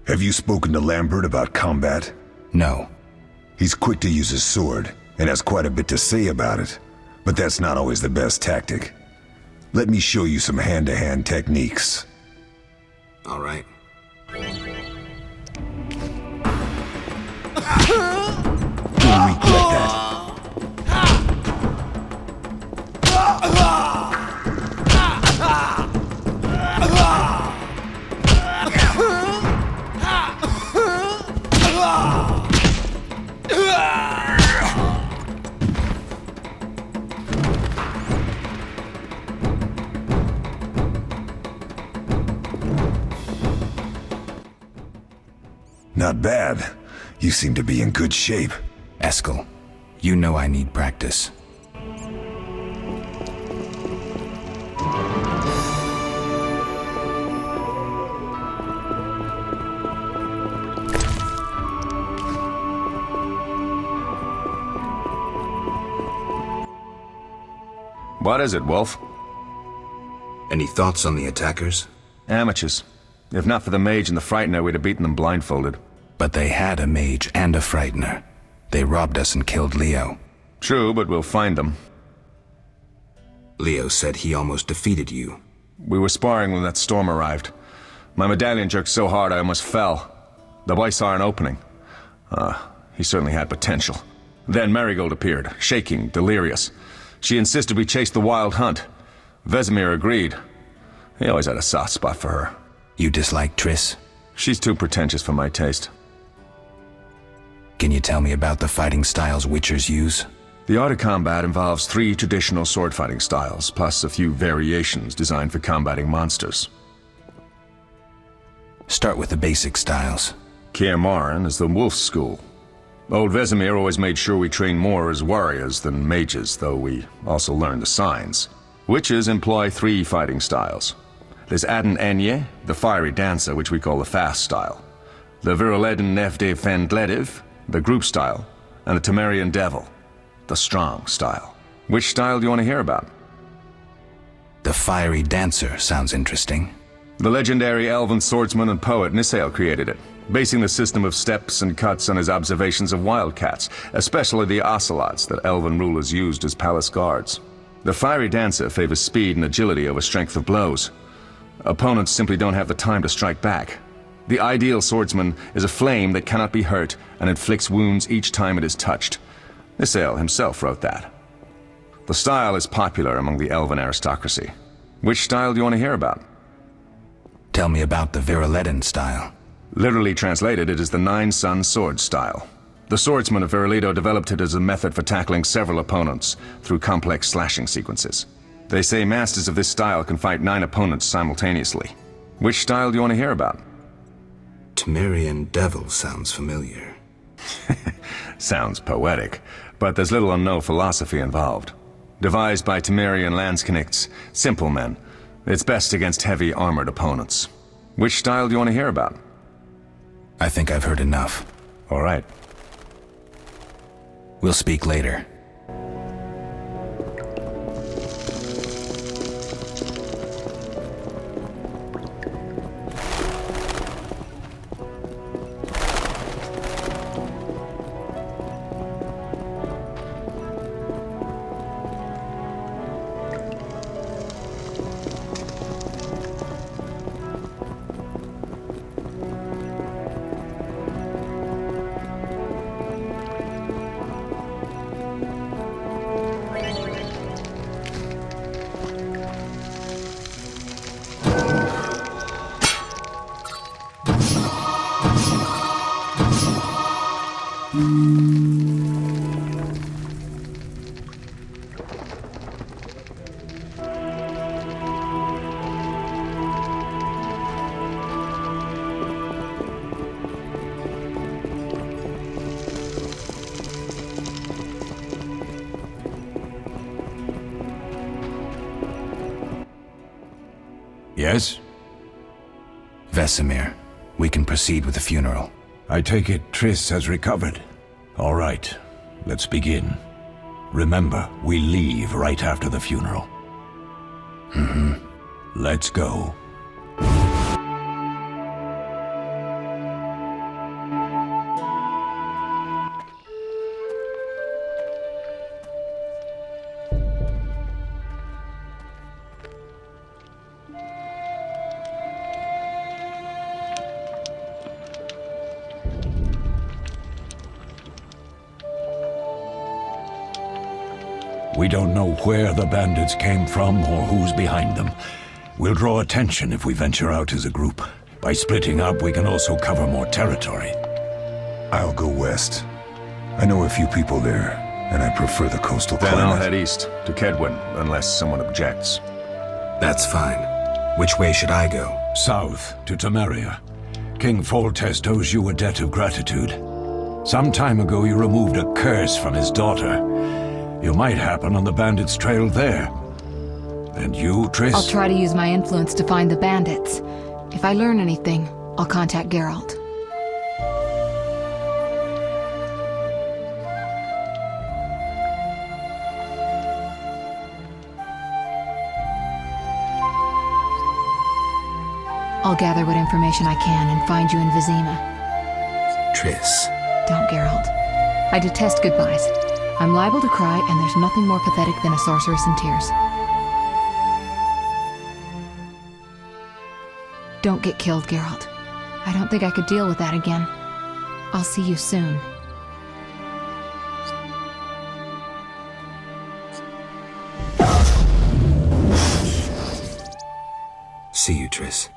Have you spoken to Lambert about combat? No. He's quick to use his sword, and has quite a bit to say about it. But that's not always the best tactic. Let me show you some hand-to-hand techniques. All right. You'll regret that. Not bad. You seem to be in good shape. Eskel, you know I need practice. What is it, Wolf? Any thoughts on the attackers? Amateurs. If not for the mage and the Frightener, we'd have beaten them blindfolded. But they had a mage and a Frightener. They robbed us and killed Leo. True, but we'll find them. Leo said he almost defeated you. We were sparring when that storm arrived. My medallion jerked so hard I almost fell. The boy saw an opening. He certainly had potential. Then Marigold appeared, shaking, delirious. She insisted we chase the wild hunt. Vesemir agreed. He always had a soft spot for her. You dislike Triss? She's too pretentious for my taste. Can you tell me about the fighting styles Witchers use? The art of combat involves 3 traditional sword-fighting styles, plus a few variations designed for combating monsters. Start with the basic styles. Kaer Morhen is the wolf school. Old Vesemir always made sure we trained more as warriors than mages, though we also learned the signs. Witches employ 3 fighting styles. There's Aden Enye, the fiery dancer, which we call the fast style. The Viruleden Nef de Fendlediv, the group style. And the Temerian Devil, the strong style. Which style do you want to hear about? The fiery dancer sounds interesting. The legendary elven swordsman and poet Nisael created it, basing the system of steps and cuts on his observations of wildcats, especially the ocelots that elven rulers used as palace guards. The fiery dancer favors speed and agility over strength of blows. Opponents simply don't have the time to strike back. The ideal swordsman is a flame that cannot be hurt and inflicts wounds each time it is touched. Nisael himself wrote that. The style is popular among the elven aristocracy. Which style do you want to hear about? Tell me about the Viruleden style. Literally translated, it is the Nine-Sun Sword style. The swordsmen of Viruledo developed it as a method for tackling several opponents through complex slashing sequences. They say masters of this style can fight 9 opponents simultaneously. Which style do you want to hear about? Temerian Devil sounds familiar. Sounds poetic, but there's little or no philosophy involved. Devised by Temerian Landsknechts, simple men. It's best against heavy armored opponents. Which style do you want to hear about? I think I've heard enough. All right. We'll speak later. Yes? Vesemir, we can proceed with the funeral. I take it Triss has recovered. All right, let's begin. Remember, we leave right after the funeral. Let's go. We don't know where the bandits came from or who's behind them. We'll draw attention if we venture out as a group. By splitting up, we can also cover more territory. I'll go west. I know a few people there, and I prefer the coastal Then climate. I'll head east, to Kedwin, unless someone objects. That's fine. Which way should I go? South, to Temeria. King Foltest owes you a debt of gratitude. Some time ago you removed a curse from his daughter. You might happen on the bandits' trail there. And you, Triss? I'll try to use my influence to find the bandits. If I learn anything, I'll contact Geralt. I'll gather what information I can and find you in Vesemir. Triss. Don't, Geralt. I detest goodbyes. I'm liable to cry, and there's nothing more pathetic than a sorceress in tears. Don't get killed, Geralt. I don't think I could deal with that again. I'll see you soon. See you, Triss.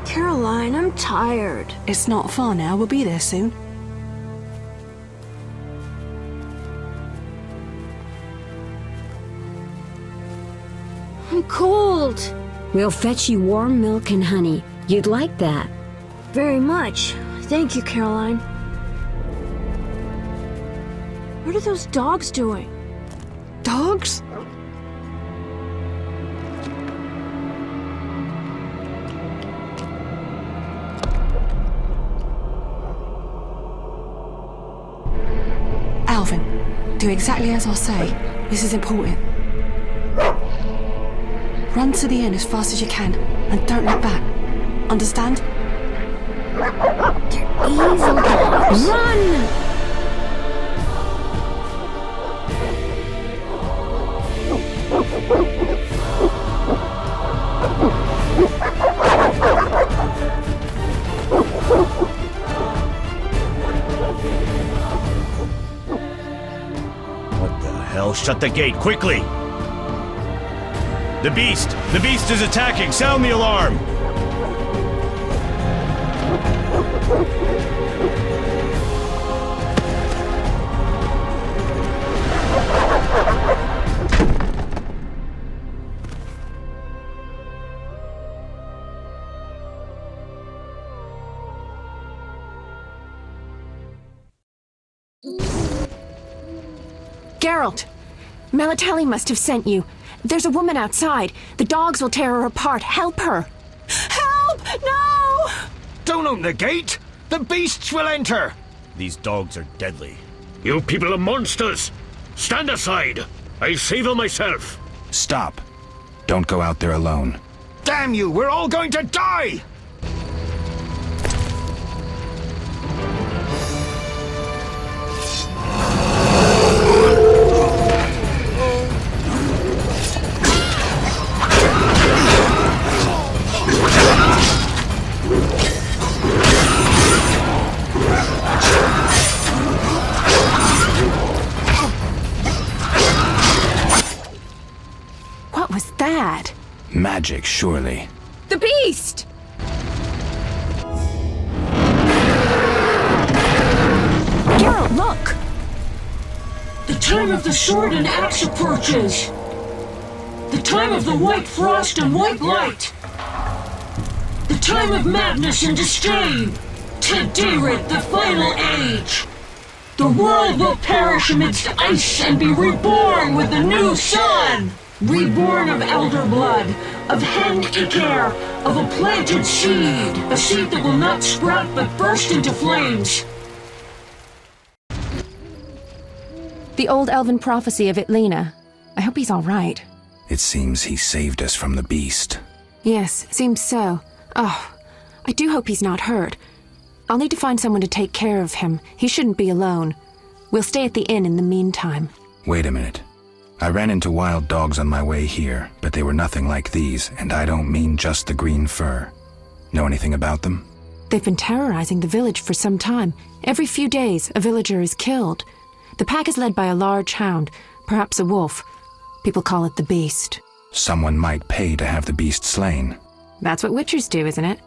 Caroline, I'm tired. It's not far now. We'll be there soon. I'm cold. We'll fetch you warm milk and honey. You'd like that. Very much. Thank you, Caroline. What are those dogs doing? Dogs? Alvin, do exactly as I say. This is important. Run to the inn as fast as you can, and don't look back. Understand? They're evil dogs. Run! What the hell? Shut the gate, quickly! The beast! The beast is attacking! Sound the alarm! Geralt! Melatelli must have sent you. There's a woman outside. The dogs will tear her apart. Help her! Help! No! Don't open the gate! The beasts will enter! These dogs are deadly. You people are monsters! Stand aside! I'll save her myself! Stop. Don't go out there alone. Damn you! We're all going to die! What was that? Magic, surely. The beast! Geralt, look! The time of the sword and axe approaches. The time of the white frost and white light. The time of madness and disdain. Tedirit, the final age. The world will perish amidst ice and be reborn with the new sun. Reborn of elder blood, of hen Iker, of a planted seed. A seed that will not sprout but burst into flames. The old elven prophecy of Itlena. I hope he's all right. It seems he saved us from the beast. Yes, seems so. Oh, I do hope he's not hurt. I'll need to find someone to take care of him. He shouldn't be alone. We'll stay at the inn in the meantime. Wait a minute. I ran into wild dogs on my way here, but they were nothing like these, and I don't mean just the green fur. Know anything about them? They've been terrorizing the village for some time. Every few days, a villager is killed. The pack is led by a large hound, perhaps a wolf. People call it the Beast. Someone might pay to have the beast slain. That's what witchers do, isn't it?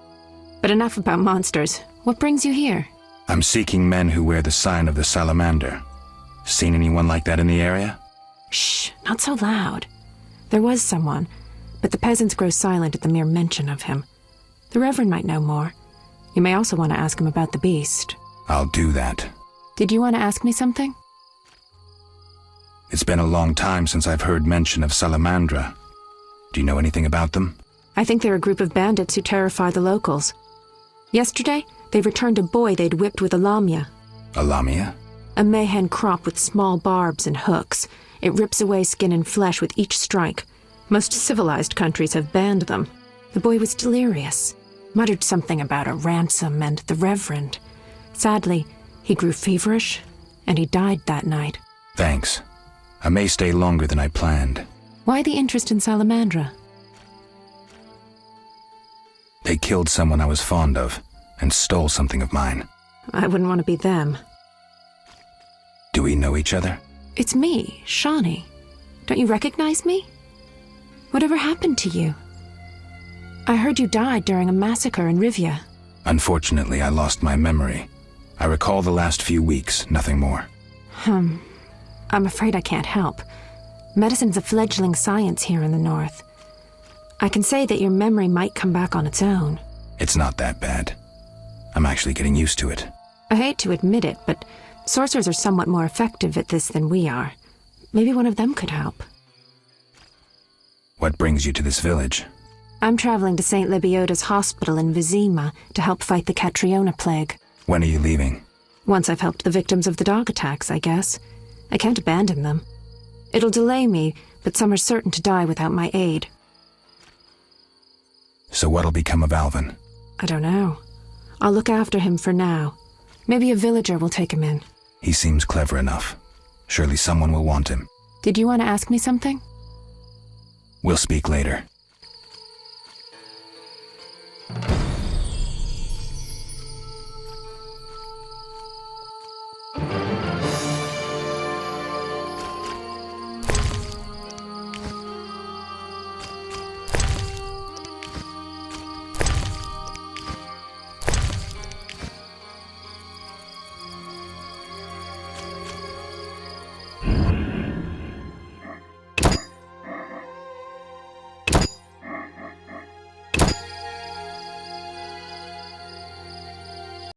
But enough about monsters. What brings you here? I'm seeking men who wear the sign of the salamander. Seen anyone like that in the area? Shh, not so loud. There was someone, but the peasants grow silent at the mere mention of him. The Reverend might know more. You may also want to ask him about the beast. I'll do that. Did you want to ask me something? It's been a long time since I've heard mention of Salamandra. Do you know anything about them? I think they're a group of bandits who terrify the locals. Yesterday, they returned a boy they'd whipped with a lamia. A lamia? A mayhen crop with small barbs and hooks. It rips away skin and flesh with each strike. Most civilized countries have banned them. The boy was delirious, muttered something about a ransom and the Reverend. Sadly, he grew feverish, and he died that night. Thanks. I may stay longer than I planned. Why the interest in Salamandra? They killed someone I was fond of, and stole something of mine. I wouldn't want to be them. Do we know each other? It's me, Shawnee. Don't you recognize me? Whatever happened to you? I heard you died during a massacre in Rivia. Unfortunately, I lost my memory. I recall the last few weeks, nothing more. I'm afraid I can't help. Medicine's a fledgling science here in the north. I can say that your memory might come back on its own. It's not that bad. I'm actually getting used to it. I hate to admit it, but sorcerers are somewhat more effective at this than we are. Maybe one of them could help. What brings you to this village? I'm traveling to St. Lebioda's hospital in Vesemir to help fight the Catriona plague. When are you leaving? Once I've helped the victims of the dog attacks, I guess. I can't abandon them. It'll delay me, but some are certain to die without my aid. So what'll become of Alvin? I don't know. I'll look after him for now. Maybe a villager will take him in. He seems clever enough. Surely someone will want him. Did you want to ask me something? We'll speak later.